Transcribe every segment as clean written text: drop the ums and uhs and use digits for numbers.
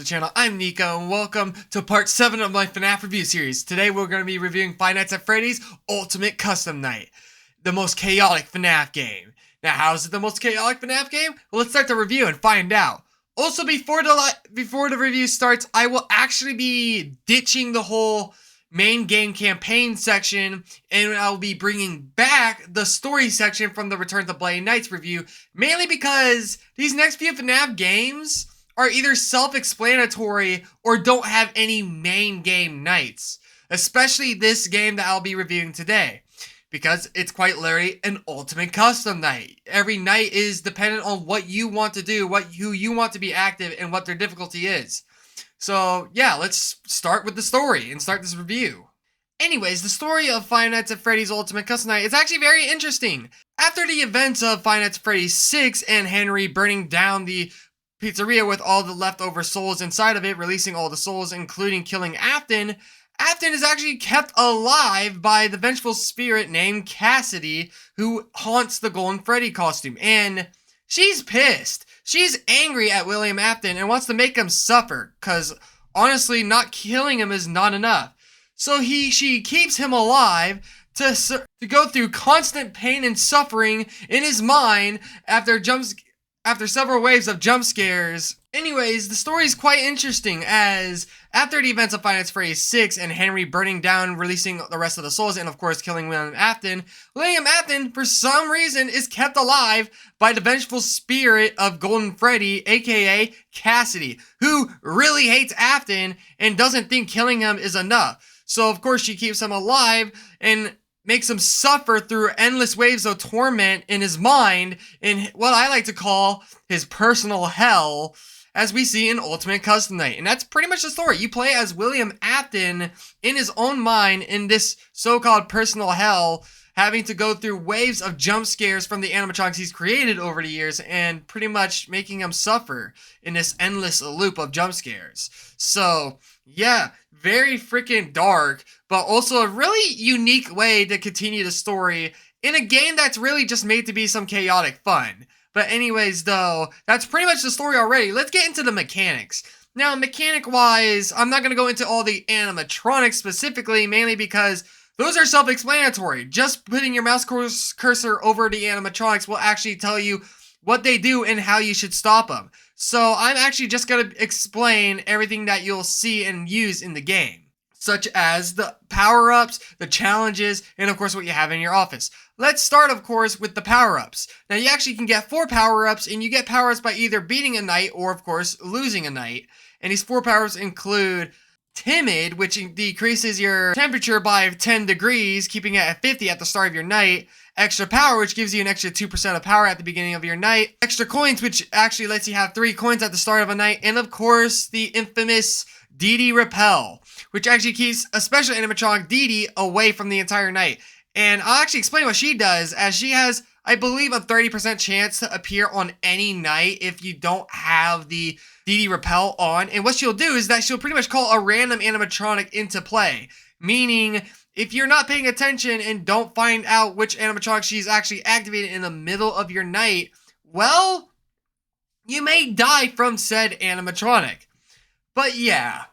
the channel. I'm Nico, and welcome to part 7 of my Fnaf review series. Today we're going to be reviewing Five Nights at Freddy's Ultimate Custom Night, the most chaotic Fnaf game. Now, how is it the most chaotic Fnaf game? Well, let's start the review and find out. Also, before the review starts, I will actually be ditching the whole main game campaign section, and I'll be bringing back the story section from the Return to Bloody Nights review, mainly because these next few FNAF games are either self-explanatory or don't have any main game nights, especially this game that I'll be reviewing today, because it's quite literally an ultimate custom night. Every night is dependent on what you want to do, who you want to be active, and what their difficulty is. So, yeah, let's start with the story and start this review. Anyways, the story of Five Nights at Freddy's Ultimate Custom Night is actually very interesting. After the events of Five Nights at Freddy's 6 and Henry burning down the pizzeria with all the leftover souls inside of it, releasing all the souls, including killing Afton, Afton is actually kept alive by the vengeful spirit named Cassidy, who haunts the Golden Freddy costume, and she's pissed. She's angry at William Afton and wants to make him suffer, cause honestly, not killing him is not enough. So she keeps him alive to go through constant pain and suffering in his mind after several waves of jump scares. Anyways, the story is quite interesting, as after the events of Five Nights at Freddy's 6 and Henry burning down, releasing the rest of the souls, and of course killing William Afton, for some reason, is kept alive by the vengeful spirit of Golden Freddy, aka Cassidy, who really hates Afton and doesn't think killing him is enough. So of course she keeps him alive and makes him suffer through endless waves of torment in his mind, in what I like to call his personal hell, as we see in Ultimate Custom Night. And that's pretty much the story. You play as William Afton in his own mind in this so-called personal hell, having to go through waves of jump scares from the animatronics he's created over the years, and pretty much making him suffer in this endless loop of jump scares. So, yeah, very freaking dark, but also a really unique way to continue the story in a game that's really just made to be some chaotic fun. But anyways, though, that's pretty much the story already. Let's get into the mechanics. Now, mechanic-wise, I'm not going to go into all the animatronics specifically, mainly because those are self-explanatory. Just putting your mouse cursor over the animatronics will actually tell you what they do and how you should stop them. So I'm actually just going to explain everything that you'll see and use in the game, such as the power-ups, the challenges, and of course what you have in your office. Let's start, of course, with the power-ups. Now, you actually can get 4 power-ups, and you get power-ups by either beating a night or, of course, losing a night. And these 4 power-ups include Timid, which decreases your temperature by 10 degrees, keeping it at 50 at the start of your night. Extra Power, which gives you an extra 2% of power at the beginning of your night. Extra Coins, which actually lets you have 3 coins at the start of a night. And, of course, the infamous Dee Dee Repel, which actually keeps a special animatronic Dee Dee away from the entire night. And I'll actually explain what she does, as she has, I believe, a 30% chance to appear on any night if you don't have the Dee Dee Repel on. And what she'll do is that she'll pretty much call a random animatronic into play. Meaning, if you're not paying attention and don't find out which animatronic she's actually activated in the middle of your night, well, you may die from said animatronic. But yeah,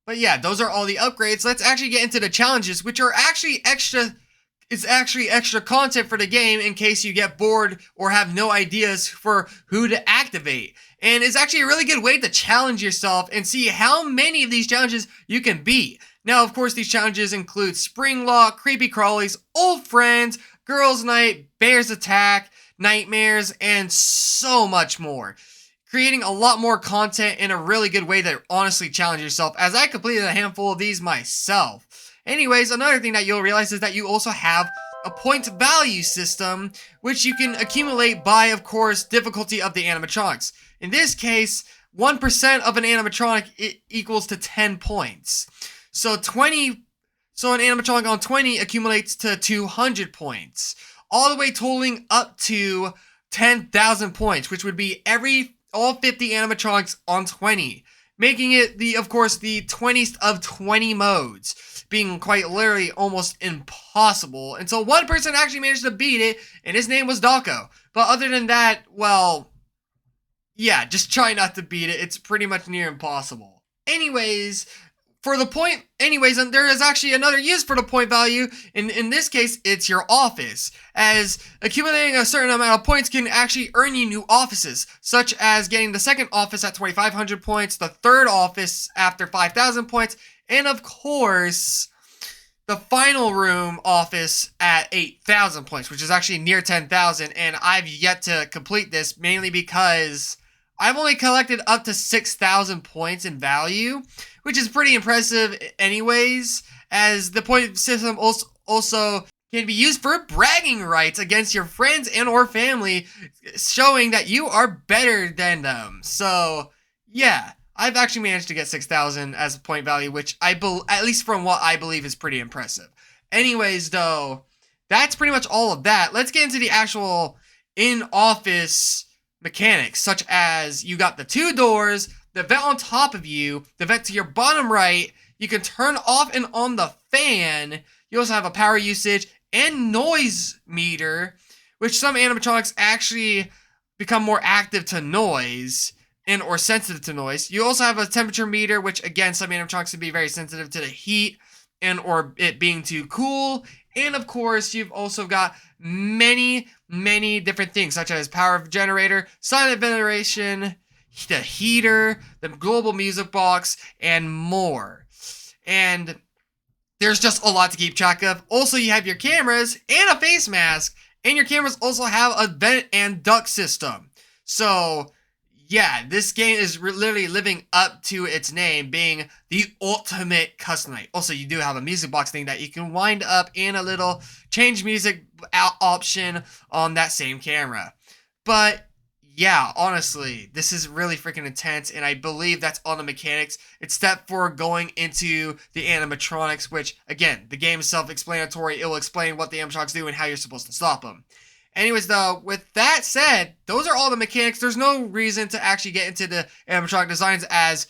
those are all the upgrades. Let's actually get into the challenges, which are actually extra. It's actually extra content for the game in case you get bored or have no ideas for who to activate. And it's actually a really good way to challenge yourself and see how many of these challenges you can beat. Now, of course, these challenges include Spring Lock, Creepy Crawlies, Old Friends, Girls Night, Bears Attack, Nightmares, and so much more, creating a lot more content in a really good way to honestly challenge yourself, as I completed a handful of these myself. Anyways, another thing that you'll realize is that you also have a point value system, which you can accumulate by, of course, difficulty of the animatronics. In this case, 1% of an animatronic equals to 10 points. So an animatronic on 20 accumulates to 200 points, all the way totaling up to 10,000 points, which would be all 50 animatronics on 20, making it of course the 20th of 20 modes, being quite literally almost impossible until one person actually managed to beat it, and his name was Dawko. But other than that, well, yeah, just try not to beat it. It's pretty much near impossible. Anyways, and there is actually another use for the point value. In this case, it's your office, as accumulating a certain amount of points can actually earn you new offices, such as getting the second office at 2,500 points, the third office after 5,000 points, and of course, the final room office at 8,000 points, which is actually near 10,000, and I've yet to complete this, mainly because I've only collected up to 6,000 points in value, which is pretty impressive anyways, as the point system also can be used for bragging rights against your friends and or family, showing that you are better than them. So, yeah, I've actually managed to get 6,000 as a point value, which at least from what I believe is pretty impressive. Anyways, though, that's pretty much all of that. Let's get into the actual in-office mechanics, such as you got the two doors, the vent on top of you, the vent to your bottom right. You can turn off and on the fan. You also have a power usage and noise meter, which some animatronics actually become more active to noise and or sensitive to noise. You also have a temperature meter, which again, some animatronics can be very sensitive to the heat and or it being too cool. And of course, you've also got many different things, such as power generator, silent ventilation, the heater, the global music box, and more. And there's just a lot to keep track of. Also, you have your cameras and a face mask, and your cameras also have a vent and duct system. So, yeah, this game is literally living up to its name, being the ultimate custom night. Also, you do have a music box thing that you can wind up and a little change music option on that same camera. But yeah, honestly, this is really freaking intense, and I believe that's all the mechanics. It's step 4 going into the animatronics, which, again, the game is self-explanatory. It will explain what the animatronics do and how you're supposed to stop them. Anyways, though, with that said, those are all the mechanics. There's no reason to actually get into the animatronic designs, as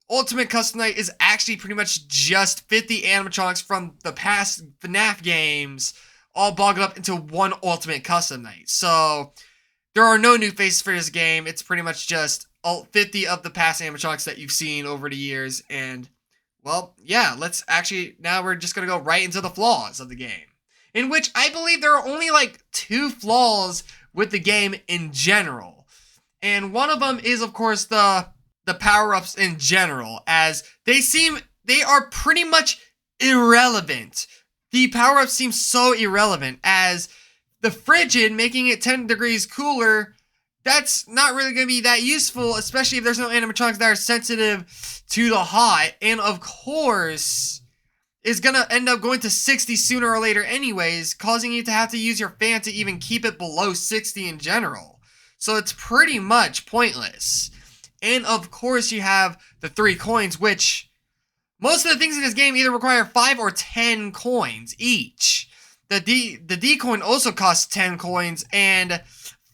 Ultimate Custom Night is actually pretty much just 50 animatronics from the past FNAF games all boggled up into one Ultimate Custom Night. So there are no new faces for this game. It's pretty much just all 50 of the past animatronics that you've seen over the years. And, well, yeah, now we're just going to go right into the flaws of the game, in which I believe there are only like 2 flaws with the game in general. And one of them is, of course, the power-ups in general, as they are pretty much irrelevant. The power-ups seem so irrelevant, as the frigid, making it 10 degrees cooler, that's not really going to be that useful, especially if there's no animatronics that are sensitive to the hot. And of course, is going to end up going to 60 sooner or later anyways, causing you to have to use your fan to even keep it below 60 in general. So it's pretty much pointless. And of course, you have the 3 coins, which most of the things in this game either require 5 or 10 coins each. The D coin also costs 10 coins, and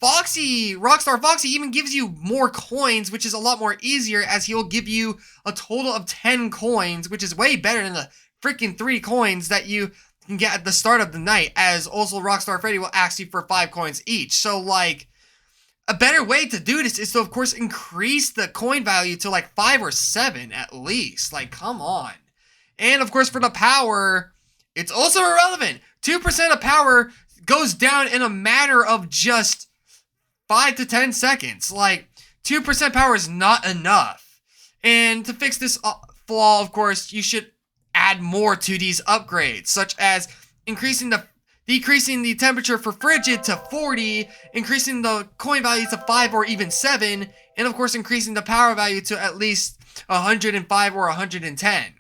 Rockstar Foxy even gives you more coins, which is a lot more easier, as he'll give you a total of 10 coins, which is way better than the freaking 3 coins that you can get at the start of the night, as also Rockstar Freddy will ask you for 5 coins each. So, like, a better way to do this is to, of course, increase the coin value to, like, 5 or 7 at least. Like, come on. And, of course, for the power, it's also irrelevant. 2% of power goes down in a matter of just 5 to 10 seconds. Like, 2% power is not enough. And to fix this flaw, of course, you should add more to these upgrades, such as decreasing the temperature for frigid to 40, increasing the coin value to 5 or even 7, and of course increasing the power value to at least 105 or 110.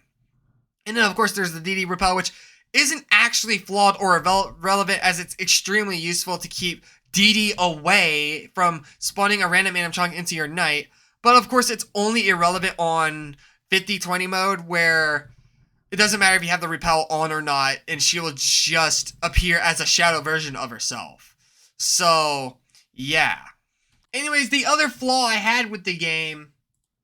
And then of course there's the DD repel, which isn't actually flawed or relevant, as it's extremely useful to keep DD away from spawning a random animatronic into your night. But of course it's only irrelevant on 50-20 mode, where it doesn't matter if you have the repel on or not, and she will just appear as a shadow version of herself. So, yeah. Anyways, the other flaw I had with the game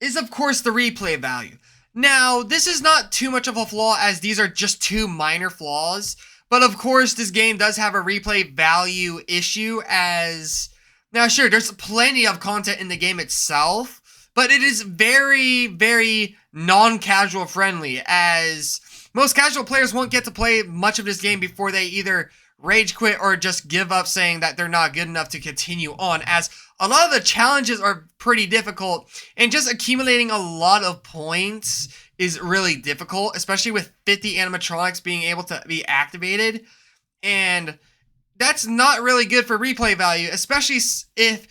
is, of course, the replay value. Now, this is not too much of a flaw, as these are just 2 minor flaws. But, of course, this game does have a replay value issue, as Now, sure, there's plenty of content in the game itself, but it is very, very non-casual friendly, as most casual players won't get to play much of this game before they either rage quit or just give up, saying that they're not good enough to continue on, as a lot of the challenges are pretty difficult, and just accumulating a lot of points is really difficult, especially with 50 animatronics being able to be activated, and that's not really good for replay value, especially if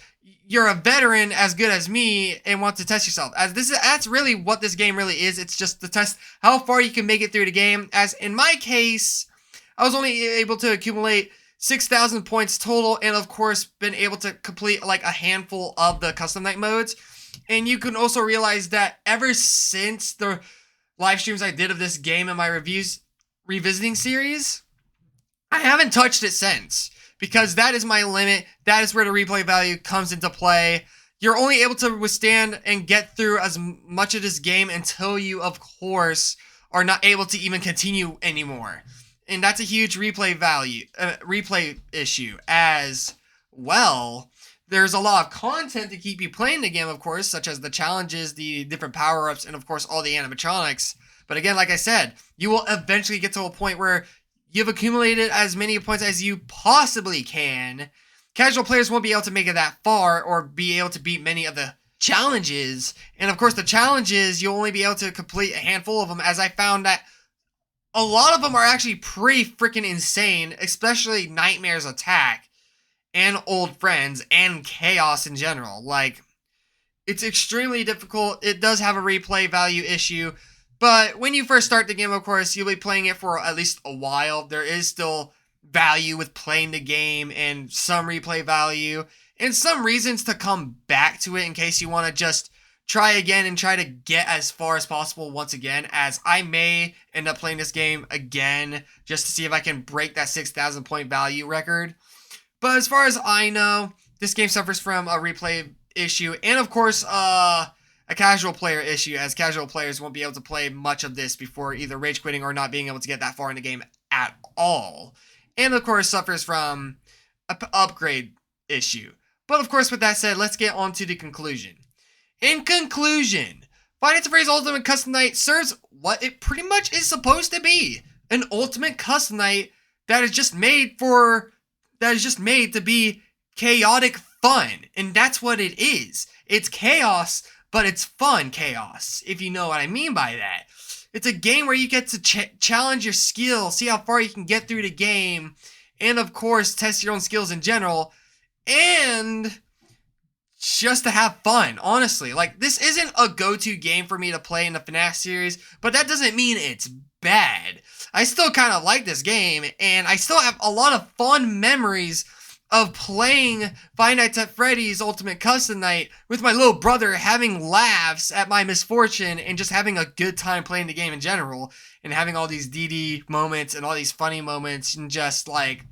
you're a veteran as good as me and want to test yourself. As that's really what this game really is. It's just to test how far you can make it through the game. As in my case, I was only able to accumulate 6,000 points total, and of course been able to complete like a handful of the custom night modes. And you can also realize that ever since the live streams I did of this game in my reviews revisiting series, I haven't touched it since, because that is my limit. That is where the replay value comes into play. You're only able to withstand and get through as much of this game until you, of course, are not able to even continue anymore. And that's a huge replay issue as well. There's a lot of content to keep you playing the game, of course, such as the challenges, the different power-ups, and of course all the animatronics. But again, like I said, you will eventually get to a point where you've accumulated as many points as you possibly can. Casual players won't be able to make it that far or be able to beat many of the challenges. And of course, the challenges, you'll only be able to complete a handful of them, as I found that a lot of them are actually pretty freaking insane, especially Nightmare's Attack and Old Friends and Chaos in general. Like, it's extremely difficult. It does have a replay value issue. But when you first start the game, of course, you'll be playing it for at least a while. There is still value with playing the game and some replay value and some reasons to come back to it in case you want to just try again and try to get as far as possible once again, as I may end up playing this game again just to see if I can break that 6,000 point value record. But as far as I know, this game suffers from a replay issue and, of course, a casual player issue, as casual players won't be able to play much of this before either rage quitting or not being able to get that far in the game at all. And of course suffers from an upgrade issue. But of course, with that said, let's get on to the conclusion. In conclusion, Five Nights at Freddy's Ultimate Custom Night serves what it pretty much is supposed to be. An ultimate custom night that is just made to be chaotic fun. And that's what it is. It's chaos, but it's fun chaos, if you know what I mean by that. It's a game where you get to challenge your skill, see how far you can get through the game, and of course, test your own skills in general, and just to have fun, honestly. Like, this isn't a go-to game for me to play in the Fnaf series, but that doesn't mean it's bad. I still kind of like this game, and I still have a lot of fun memories of playing Five Nights at Freddy's Ultimate Custom Night with my little brother, having laughs at my misfortune and just having a good time playing the game in general, and having all these DD moments and all these funny moments, and just like,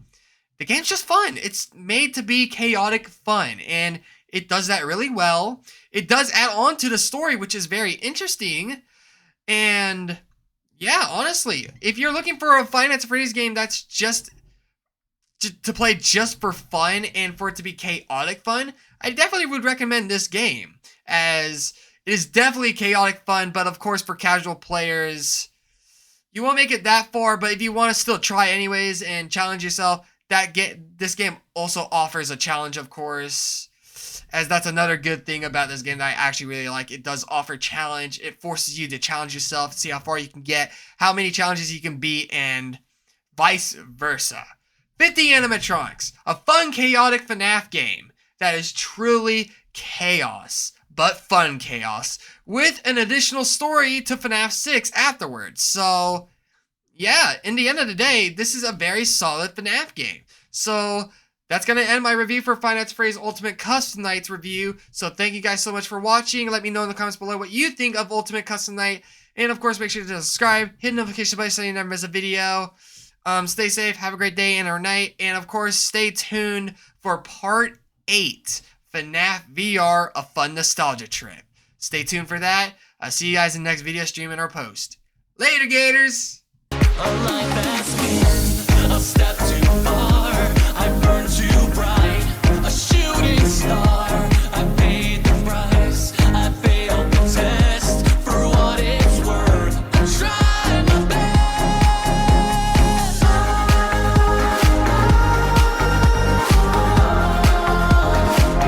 the game's just fun. It's made to be chaotic fun, and it does that really well. It does add on to the story, which is very interesting. And yeah, honestly, if you're looking for a Five Nights at Freddy's game that's just to play just for fun and for it to be chaotic fun, I definitely would recommend this game, as it is definitely chaotic fun. But of course, for casual players, you won't make it that far, but if you want to still try anyways and challenge yourself, this game also offers a challenge, of course, as that's another good thing about this game that I actually really like. It does offer challenge. It forces you to challenge yourself, see how far you can get, how many challenges you can beat, and vice versa. 50 animatronics, a fun, chaotic FNAF game that is truly chaos, but fun chaos, with an additional story to FNAF 6 afterwards. So, yeah, in the end of the day, this is a very solid FNAF game. So, that's going to end my review for Five Nights at Freddy's Ultimate Custom Nights review. So, thank you guys so much for watching. Let me know in the comments below what you think of Ultimate Custom Night. And, of course, make sure to subscribe, hit the notification bell so you never miss a video. Stay safe, have a great day and or night, and of course, stay tuned for Part 8, FNAF VR, A Fun Nostalgia Trip. Stay tuned for that. I'll see you guys in the next video stream and or post. Later, Gators!